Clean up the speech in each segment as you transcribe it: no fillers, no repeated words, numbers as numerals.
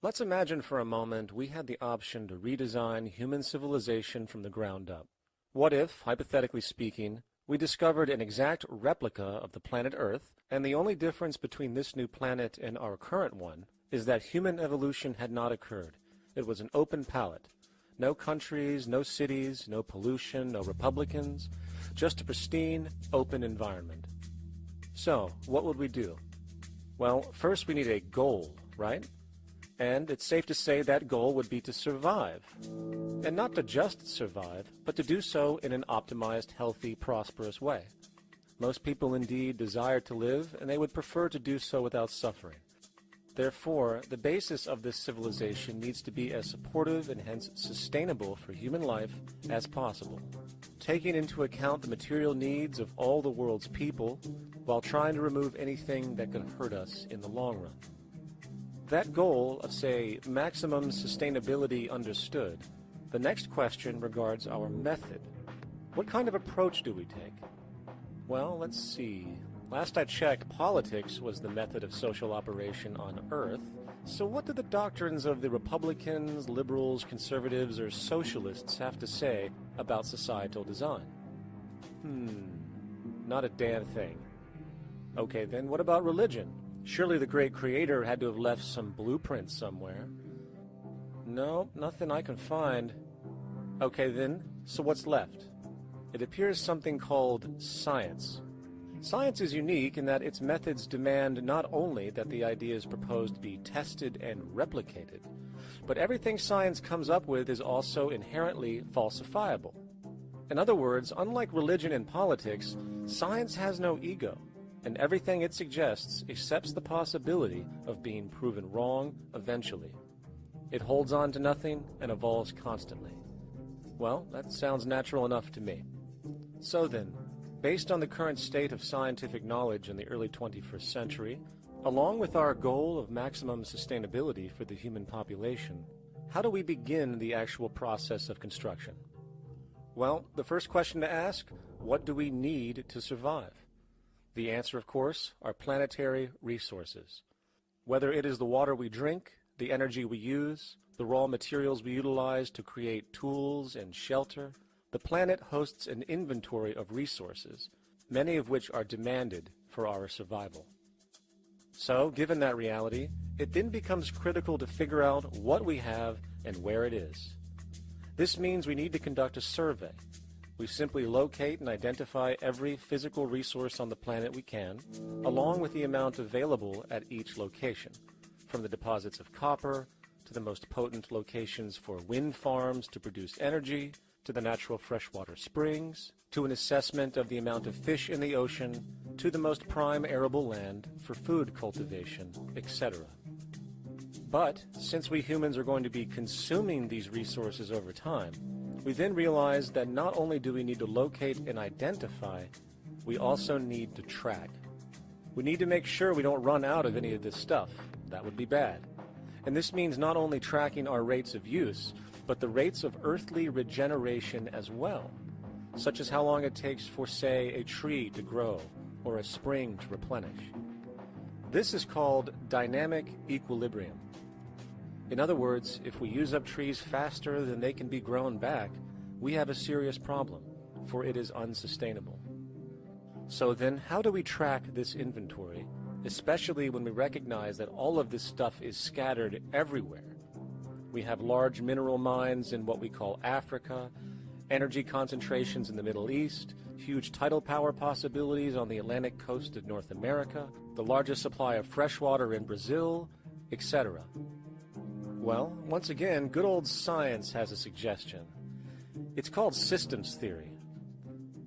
Let's imagine for a moment we had the option to redesign human civilization from the ground up. What if, hypothetically speaking, we discovered an exact replica of the planet Earth, and the only difference between this new planet and our current one is that human evolution had not occurred. It was an open palette. No countries, no cities, no pollution, no Republicans, just a pristine, open environment. So, what would we do? Well, first we need a goal, right? And it's safe to say that goal would be to survive. And not to just survive, but to do so in an optimized, healthy, prosperous way. Most people indeed desire to live, and they would prefer to do so without suffering. Therefore, the basis of this civilization needs to be as supportive and hence sustainable for human life as possible, taking into account the material needs of all the world's people while trying to remove anything that could hurt us in the long run. That goal of, say, maximum sustainability understood, the next question regards our method. What kind of approach do we take? Well, let's see. Last I checked, politics was the method of social operation on Earth. So what do the doctrines of the Republicans, liberals, conservatives, or socialists have to say about societal design? Not a damn thing. Okay, then what about religion? Surely the great creator had to have left some blueprint somewhere. No, nothing I can find. Okay then, so what's left? It appears something called science. Science is unique in that its methods demand not only that the ideas proposed be tested and replicated, but everything science comes up with is also inherently falsifiable. In other words, unlike religion and politics, science has no ego, and everything it suggests accepts the possibility of being proven wrong eventually. It holds on to nothing and evolves constantly. Well, that sounds natural enough to me. So then, based on the current state of scientific knowledge in the early 21st century, along with our goal of maximum sustainability for the human population, how do we begin the actual process of construction? Well, the first question to ask, what do we need to survive? The answer, of course, are planetary resources. Whether it is the water we drink, the energy we use, the raw materials we utilize to create tools and shelter, the planet hosts an inventory of resources, many of which are demanded for our survival. So, given that reality, it then becomes critical to figure out what we have and where it is. This means we need to conduct a survey. We simply locate and identify every physical resource on the planet we can, along with the amount available at each location, from the deposits of copper, to the most potent locations for wind farms to produce energy, to the natural freshwater springs, to an assessment of the amount of fish in the ocean, to the most prime arable land for food cultivation, etc. But since we humans are going to be consuming these resources over time, we then realize that not only do we need to locate and identify, we also need to track. We need to make sure we don't run out of any of this stuff. That would be bad. And this means not only tracking our rates of use, but the rates of earthly regeneration as well, such as how long it takes for, say, a tree to grow or a spring to replenish. This is called dynamic equilibrium. In other words, if we use up trees faster than they can be grown back, we have a serious problem, for it is unsustainable. So then, how do we track this inventory, especially when we recognize that all of this stuff is scattered everywhere? We have large mineral mines in what we call Africa, energy concentrations in the Middle East, huge tidal power possibilities on the Atlantic coast of North America, the largest supply of freshwater in Brazil, etc. Well, once again, good old science has a suggestion. It's called systems theory.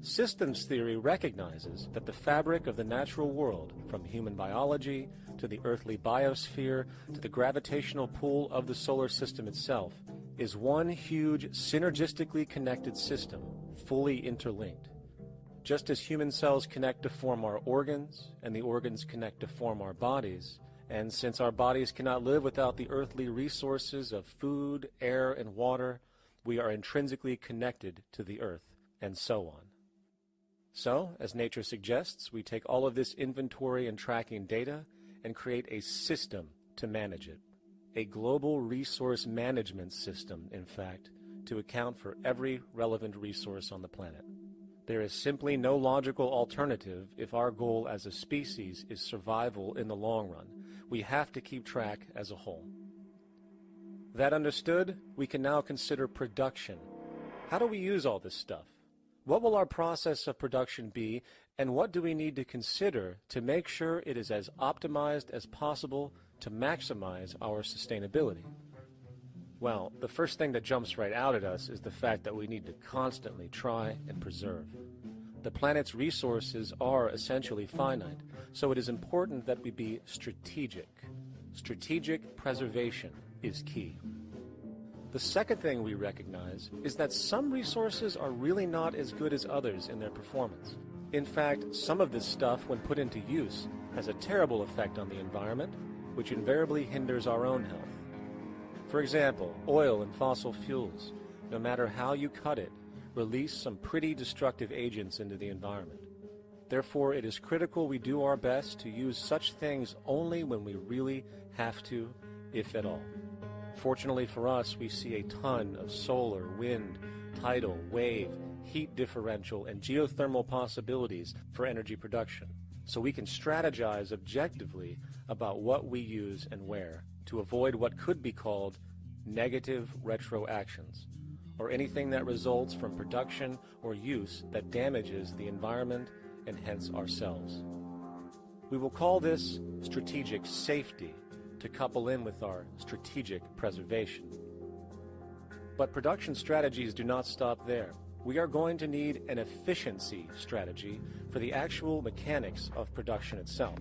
Systems theory recognizes that the fabric of the natural world, from human biology to the earthly biosphere to the gravitational pull of the solar system itself, is one huge synergistically connected system, fully interlinked. Just as human cells connect to form our organs, and the organs connect to form our bodies, and since our bodies cannot live without the earthly resources of food, air, and water, we are intrinsically connected to the earth, and so on. So, as nature suggests, we take all of this inventory and tracking data and create a system to manage it. a global resource management system, in fact, to account for every relevant resource on the planet. There is simply no logical alternative if our goal as a species is survival in the long run. We have to keep track as a whole. That understood, we can now consider production. How do we use all this stuff? What will our process of production be, and what do we need to consider to make sure it is as optimized as possible to maximize our sustainability? Well, the first thing that jumps right out at us is the fact that we need to constantly try and preserve. The planet's resources are essentially finite, so it is important that we be strategic. Strategic preservation is key. The second thing we recognize is that some resources are really not as good as others in their performance. In fact, some of this stuff, when put into use, has a terrible effect on the environment, which invariably hinders our own health. For example, oil and fossil fuels, no matter how you cut it, release some pretty destructive agents into the environment. Therefore, it is critical we do our best to use such things only when we really have to, if at all. Fortunately for us, we see a ton of solar, wind, tidal, wave, heat differential, and geothermal possibilities for energy production, so we can strategize objectively about what we use and where to avoid what could be called negative retroactions, or anything that results from production or use that damages the environment and hence ourselves. We will call this strategic safety to couple in with our strategic preservation. But production strategies do not stop there. We are going to need an efficiency strategy for the actual mechanics of production itself.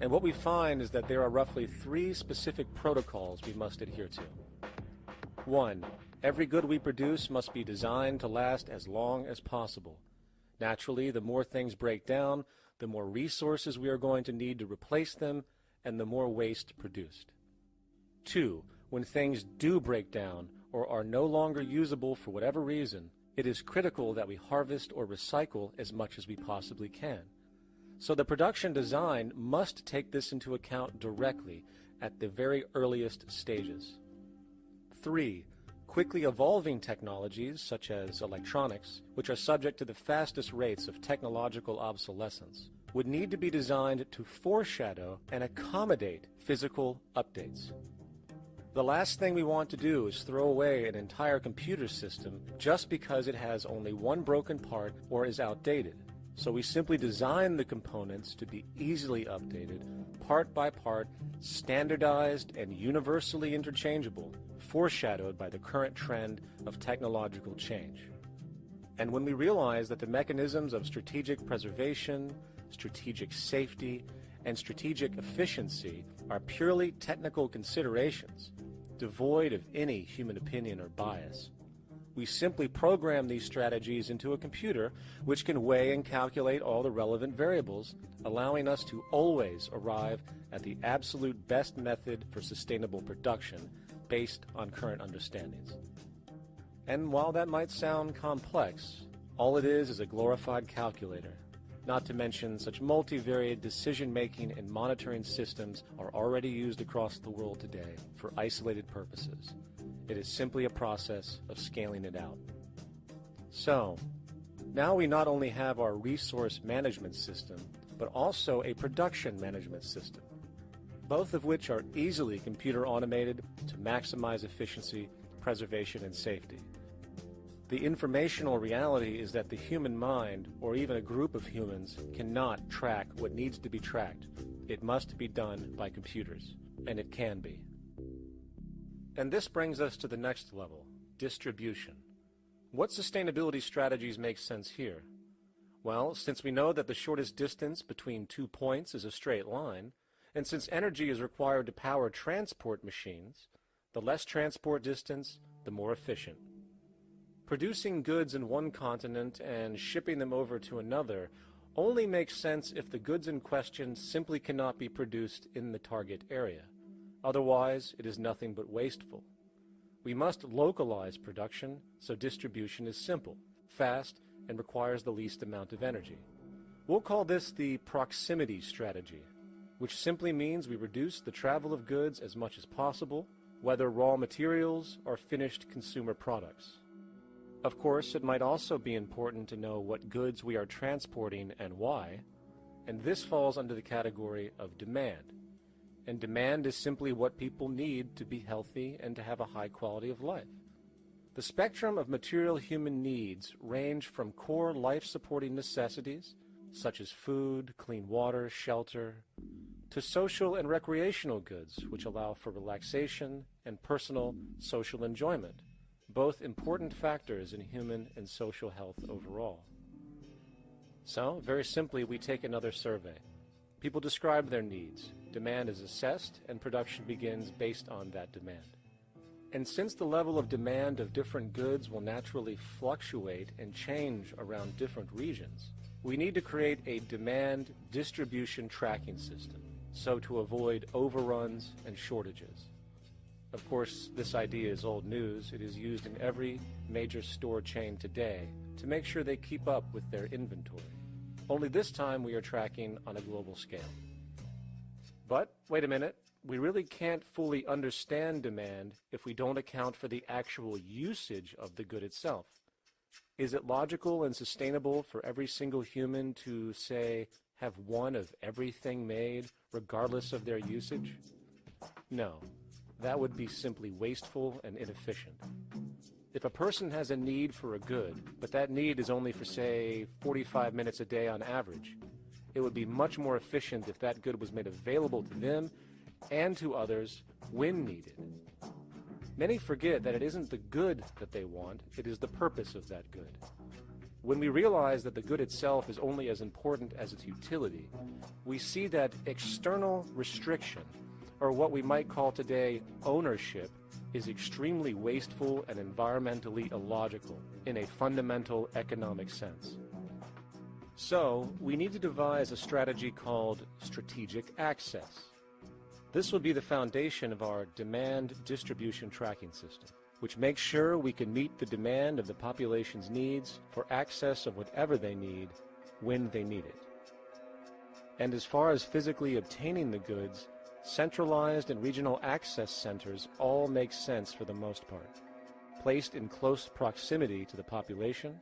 And what we find is that there are roughly 3 specific protocols we must adhere to. 1. Every good we produce must be designed to last as long as possible. Naturally, the more things break down, the more resources we are going to need to replace them, and the more waste produced. 2. When things do break down or are no longer usable for whatever reason, it is critical that we harvest or recycle as much as we possibly can. So the production design must take this into account directly at the very earliest stages. 3. Quickly evolving technologies, such as electronics, which are subject to the fastest rates of technological obsolescence, would need to be designed to foreshadow and accommodate physical updates. The last thing we want to do is throw away an entire computer system just because it has only one broken part or is outdated. So we simply design the components to be easily updated, part by part, standardized and universally interchangeable, foreshadowed by the current trend of technological change. And when we realize that the mechanisms of strategic preservation, strategic safety, and strategic efficiency are purely technical considerations, devoid of any human opinion or bias, we simply program these strategies into a computer which can weigh and calculate all the relevant variables, allowing us to always arrive at the absolute best method for sustainable production based on current understandings. And while that might sound complex, all it is a glorified calculator. Not to mention such multivariate decision-making and monitoring systems are already used across the world today for isolated purposes. It is simply a process of scaling it out. So, now we not only have our resource management system, but also a production management system, both of which are easily computer automated to maximize efficiency, preservation, and safety. The informational reality is that the human mind, or even a group of humans, cannot track what needs to be tracked. It must be done by computers, and it can be. And this brings us to the next level, distribution. What sustainability strategies make sense here? Well, since we know that the shortest distance between 2 points is a straight line, and since energy is required to power transport machines, the less transport distance, the more efficient. Producing goods in one continent and shipping them over to another only makes sense if the goods in question simply cannot be produced in the target area. Otherwise, it is nothing but wasteful. We must localize production so distribution is simple, fast, and requires the least amount of energy. We'll call this the proximity strategy. which simply means we reduce the travel of goods as much as possible, whether raw materials or finished consumer products. Of course, it might also be important to know what goods we are transporting and why, and this falls under the category of demand. And demand is simply what people need to be healthy and to have a high quality of life. The spectrum of material human needs range from core life-supporting necessities, such as food, clean water, shelter, to social and recreational goods, which allow for relaxation and personal social enjoyment, both important factors in human and social health overall. So, very simply, we take another survey. People describe their needs. Demand is assessed, and production begins based on that demand. And since the level of demand of different goods will naturally fluctuate and change around different regions, we need to create a demand distribution tracking system, so to avoid overruns and shortages. Of course, this idea is old news. It is used in every major store chain today to make sure they keep up with their inventory. Only this time we are tracking on a global scale. But, wait a minute, we really can't fully understand demand if we don't account for the actual usage of the good itself. Is it logical and sustainable for every single human to, say, have one of everything made, regardless of their usage? No, that would be simply wasteful and inefficient. If a person has a need for a good, but that need is only for, say, 45 minutes a day on average, it would be much more efficient if that good was made available to them and to others when needed. Many forget that it isn't the good that they want, it is the purpose of that good. When we realize that the good itself is only as important as its utility, we see that external restriction, or what we might call today ownership, is extremely wasteful and environmentally illogical in a fundamental economic sense. So, we need to devise a strategy called strategic access. This will be the foundation of our demand distribution tracking system, which makes sure we can meet the demand of the population's needs for access of whatever they need when they need it. And as far as physically obtaining the goods, centralized and regional access centers all make sense for the most part, placed in close proximity to the population,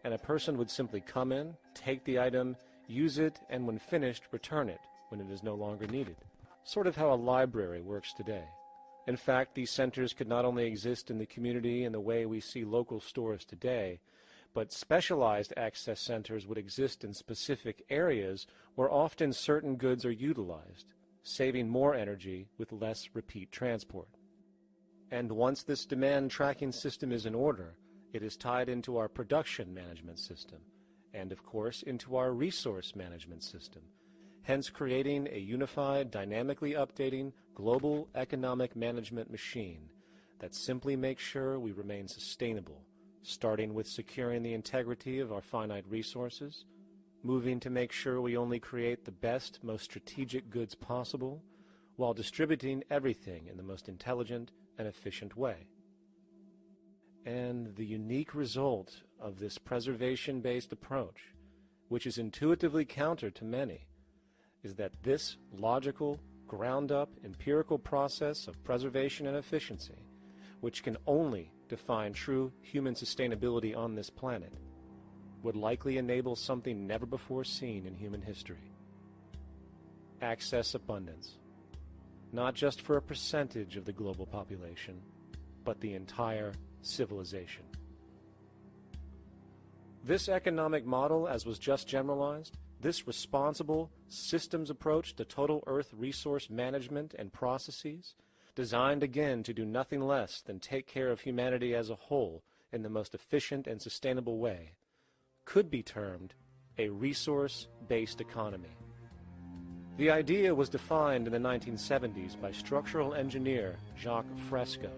and a person would simply come in, take the item, use it, and when finished, return it when it is no longer needed. Sort of how a library works today. In fact, these centers could not only exist in the community in the way we see local stores today, but specialized access centers would exist in specific areas where often certain goods are utilized, saving more energy with less repeat transport. And once this demand tracking system is in order, it is tied into our production management system, and of course into our resource management system, hence creating a unified, dynamically updating, global economic management machine that simply makes sure we remain sustainable, starting with securing the integrity of our finite resources, moving to make sure we only create the best, most strategic goods possible, while distributing everything in the most intelligent and efficient way. And the unique result of this preservation-based approach, which is intuitively counter to many, is that this logical, ground-up, empirical process of preservation and efficiency, which can only define true human sustainability on this planet, would likely enable something never before seen in human history. Access abundance, not just for a percentage of the global population, but the entire civilization. This economic model, as was just generalized, this responsible systems approach to total Earth resource management and processes, designed again to do nothing less than take care of humanity as a whole in the most efficient and sustainable way, could be termed a resource-based economy. The idea was defined in the 1970s by structural engineer Jacques Fresco.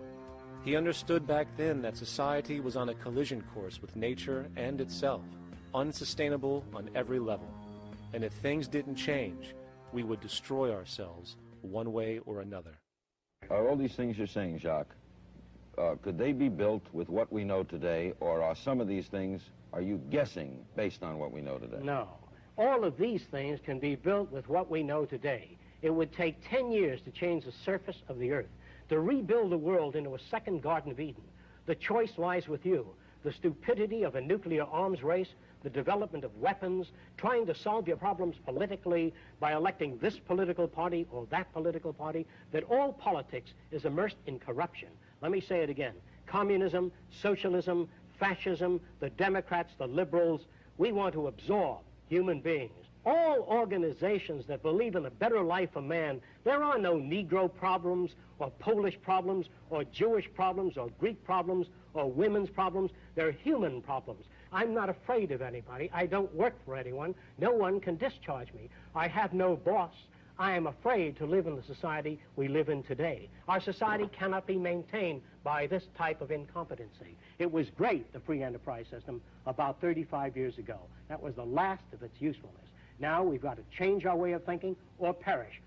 He understood back then that society was on a collision course with nature and itself, unsustainable on every level. And if things didn't change, we would destroy ourselves one way or another. All these things you're saying, Jacques, could they be built with what we know today, or are some of these things, are you guessing based on what we know today? No. All of these things can be built with what we know today. It would take 10 years to change the surface of the earth, to rebuild the world into a second Garden of Eden. The choice lies with you. The stupidity of a nuclear arms race, the development of weapons, trying to solve your problems politically by electing this political party or that political party, that all politics is immersed in corruption. Let me say it again. Communism, socialism, fascism, the Democrats, the liberals, we want to absorb human beings. All organizations that believe in a better life for man, there are no Negro problems or Polish problems or Jewish problems or Greek problems or women's problems. They're human problems. I'm not afraid of anybody. I don't work for anyone. No one can discharge me. I have no boss. I am afraid to live in the society we live in today. Our society cannot be maintained by this type of incompetency. It was great, the free enterprise system, about 35 years ago. That was the last of its usefulness. Now we've got to change our way of thinking or perish.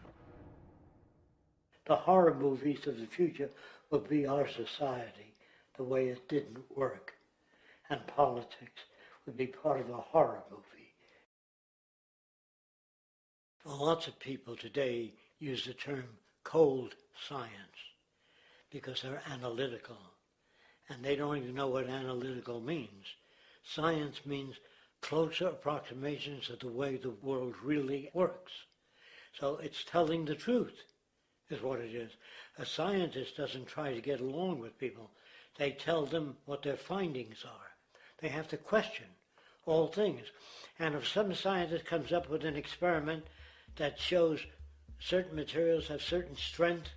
The horror movies of the future will be our society, the way it didn't work. And politics would be part of a horror movie. Well, lots of people today use the term cold science because they're analytical. And they don't even know what analytical means. Science means closer approximations of the way the world really works. So it's telling the truth, is what it is. A scientist doesn't try to get along with people. They tell them what their findings are. They have to question all things. And if some scientist comes up with an experiment that shows certain materials have certain strength,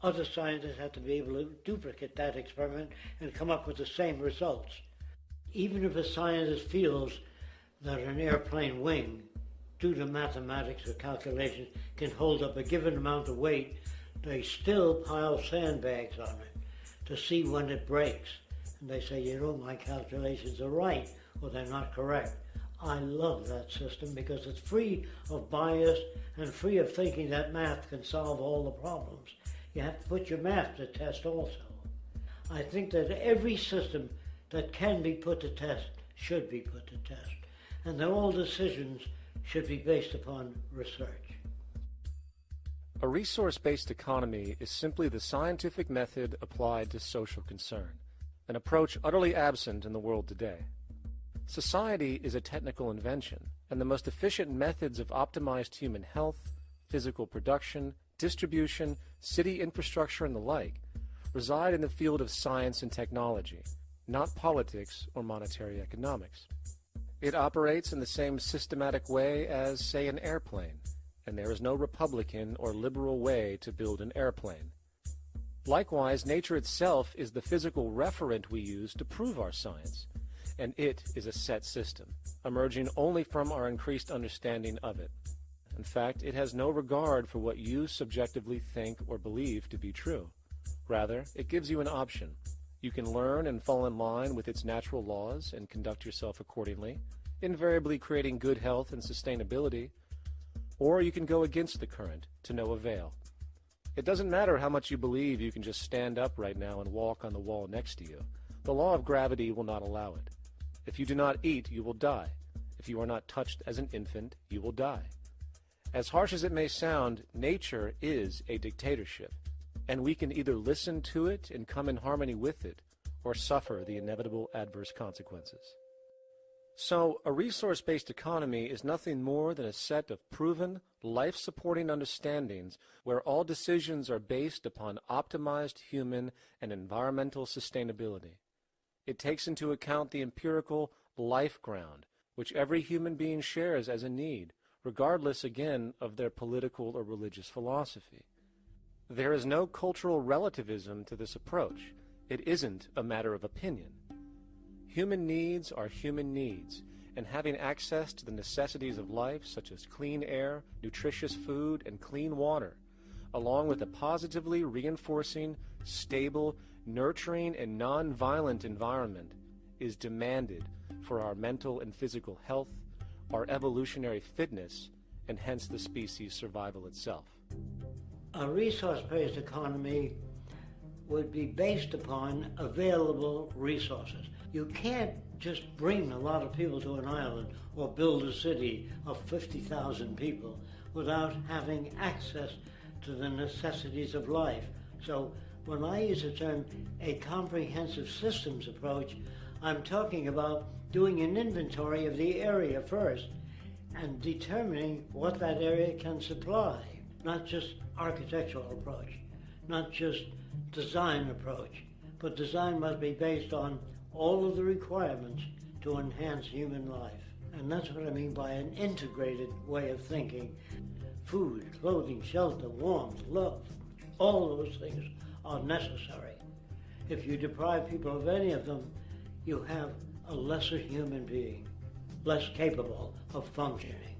other scientists have to be able to duplicate that experiment and come up with the same results. Even if a scientist feels that an airplane wing, due to mathematics or calculations, can hold up a given amount of weight, they still pile sandbags on it to see when it breaks. And they say, you know, my calculations are right, or they're not correct. I love that system because it's free of bias and free of thinking that math can solve all the problems. You have to put your math to test also. I think that every system that can be put to test should be put to test. And that all decisions should be based upon research. A resource-based economy is simply the scientific method applied to social concern, an approach utterly absent in the world today. Society is a technical invention, and the most efficient methods of optimized human health, physical production, distribution, city infrastructure, and the like reside in the field of science and technology, not politics or monetary economics. It operates in the same systematic way as, say, an airplane, and there is no Republican or liberal way to build an airplane. Likewise, nature itself is the physical referent we use to prove our science, and it is a set system, emerging only from our increased understanding of it. In fact, it has no regard for what you subjectively think or believe to be true. Rather, it gives you an option. You can learn and fall in line with its natural laws and conduct yourself accordingly, invariably creating good health and sustainability, or you can go against the current to no avail. It doesn't matter how much you believe you can just stand up right now and walk on the wall next to you. The law of gravity will not allow it. If you do not eat, you will die. If you are not touched as an infant, you will die. As harsh as it may sound, nature is a dictatorship, and we can either listen to it and come in harmony with it, or suffer the inevitable adverse consequences. So, a resource-based economy is nothing more than a set of proven, life-supporting understandings where all decisions are based upon optimized human and environmental sustainability. It takes into account the empirical life ground, which every human being shares as a need, regardless, again, of their political or religious philosophy. There is no cultural relativism to this approach. It isn't a matter of opinion. Human needs are human needs, and having access to the necessities of life, such as clean air, nutritious food, and clean water, along with a positively reinforcing, stable, nurturing, and non-violent environment, is demanded for our mental and physical health, our evolutionary fitness, and hence the species' survival itself. A resource-based economy would be based upon available resources. You can't just bring a lot of people to an island or build a city of 50,000 people without having access to the necessities of life. So when I use the term a comprehensive systems approach, I'm talking about doing an inventory of the area first and determining what that area can supply, not just architectural approach, not just design approach, but design must be based on all of the requirements to enhance human life. And that's what I mean by an integrated way of thinking. Food, clothing, shelter, warmth, love, all those things are necessary. If you deprive people of any of them, you have a lesser human being, less capable of functioning.